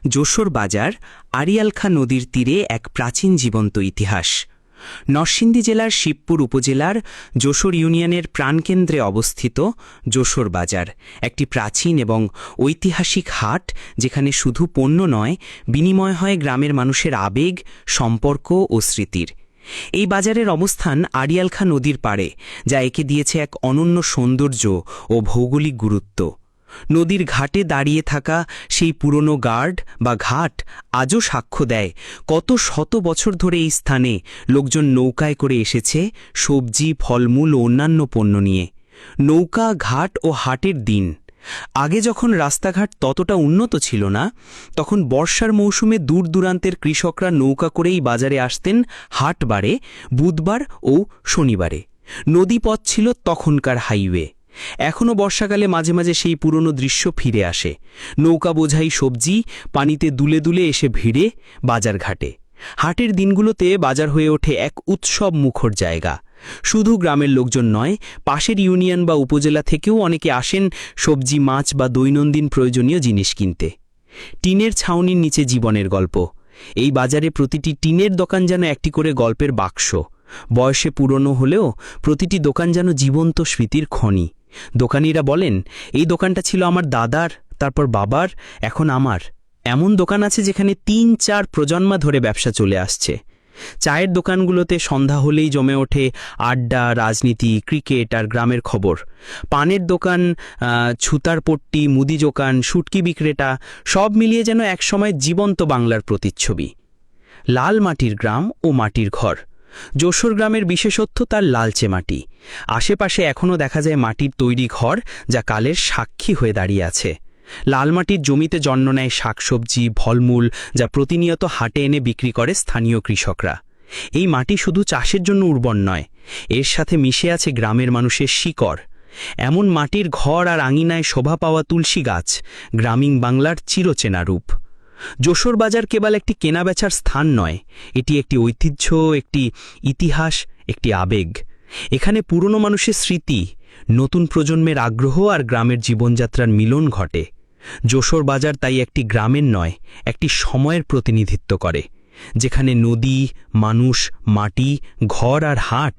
যশোর বাজার আড়িয়ালখা নদীর তীরে এক প্রাচীন জীবন্ত ইতিহাস। নরসিংদী জেলার শিবপুর উপজেলার যশোর ইউনিয়নের প্রাণকেন্দ্রে অবস্থিত যশোর বাজার একটি প্রাচীন এবং ঐতিহাসিক হাট, যেখানে শুধু পণ্য নয়, বিনিময় হয় গ্রামের মানুষের আবেগ, সম্পর্ক ও স্মৃতির। এই বাজারের অবস্থান আড়িয়ালখা নদীর পাড়ে, যা একে দিয়েছে এক অনন্য সৌন্দর্য ও ভৌগোলিক গুরুত্ব। নদীর ঘাটে দাঁড়িয়ে থাকা সেই পুরনো গার্ড বা ঘাট আজও সাক্ষ্য দেয় কত শত বছর ধরে এই স্থানে লোকজন নৌকায় করে এসেছে সবজি, ফলমূল ও অন্যান্য পণ্য নিয়ে। নৌকা, ঘাট ও হাটের দিন। আগে যখন রাস্তাঘাট ততটা উন্নত ছিল না, তখন বর্ষার মৌসুমে দূর দূরান্তের কৃষকরা নৌকা করেই বাজারে আসতেন হাটবারে, বুধবার ও শনিবারে। নদীপথ ছিল তখনকার হাইওয়ে। এখনও বর্ষাকালে মাঝে মাঝে সেই পুরনো দৃশ্য ফিরে আসে। নৌকা বোঝাই সবজি পানিতে দুলে দুলে এসে ভিড়ে বাজারঘাটে। হাটের দিনগুলোতে বাজার হয়ে ওঠে এক উৎসব মুখর জায়গা। শুধু গ্রামের লোকজন নয়, পাশের ইউনিয়ন বা উপজেলা থেকেও অনেকে আসেন সবজি, মাছ বা দৈনন্দিন প্রয়োজনীয় জিনিস কিনতে। টিনের ছাউনির নিচে জীবনের গল্প। এই বাজারে প্রতিটি টিনের দোকান যেন একটি করে গল্পের বাক্স। বয়সে পুরনো হলেও প্রতিটি দোকান যেন জীবন্ত স্মৃতির খনি। দোকানিরা বলেন, এই দোকানটা ছিল আমার দাদার, তারপর বাবার, এখন আমার। এমন দোকান আছে যেখানে ৩-৪ প্রজন্মা ধরে ব্যবসা চলে আসছে। চায়ের দোকানগুলোতে সন্ধ্যা হলেই জমে ওঠে আড্ডা, রাজনীতি, ক্রিকেট আর গ্রামের খবর। পানের দোকান, ছুতার পট্টি, মুদি দোকান, শুটকি বিক্রেতা, সব মিলিয়ে যেন একসময় জীবন্ত বাংলার প্রতিচ্ছবি। লাল মাটির গ্রাম ও মাটির ঘর। যশোর গ্রামের বিশেষত্ব তার লালচে মাটি। আশেপাশে এখনও দেখা যায় মাটির তৈরি ঘর, যা কালের সাক্ষী হয়ে দাঁড়িয়ে আছে। লাল মাটির জমিতে জন্ম নেয় শাকসবজি, ফলমূল, যা প্রতিনিয়ত হাটে এনে বিক্রি করে স্থানীয় কৃষকরা। এই মাটি শুধু চাষের জন্য উর্বর নয়, এর সাথে মিশে আছে গ্রামের মানুষের শিকড়। এমন মাটির ঘর আর আঙিনায় শোভা পাওয়া তুলসী গাছ গ্রামীণ বাংলার চিরচেনা রূপ। যশোর বাজার কেবল একটি কেনাবেচার স্থান নয়, এটি একটি ঐতিহ্য, একটি ইতিহাস, একটি আবেগ। এখানে পুরনো মানুষের স্মৃতি, নতুন প্রজন্মের আগ্রহ আর গ্রামের জীবনযাত্রার মিলন ঘটে। যশোর বাজার তাই একটি গ্রামের নয়, একটি সময়ের প্রতিনিধিত্ব করে, যেখানে নদী, মানুষ, মাটি, ঘর আর হাট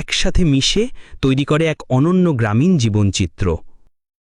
একসাথে মিশে তৈরি করে এক অনন্য গ্রামীণ জীবনচিত্র।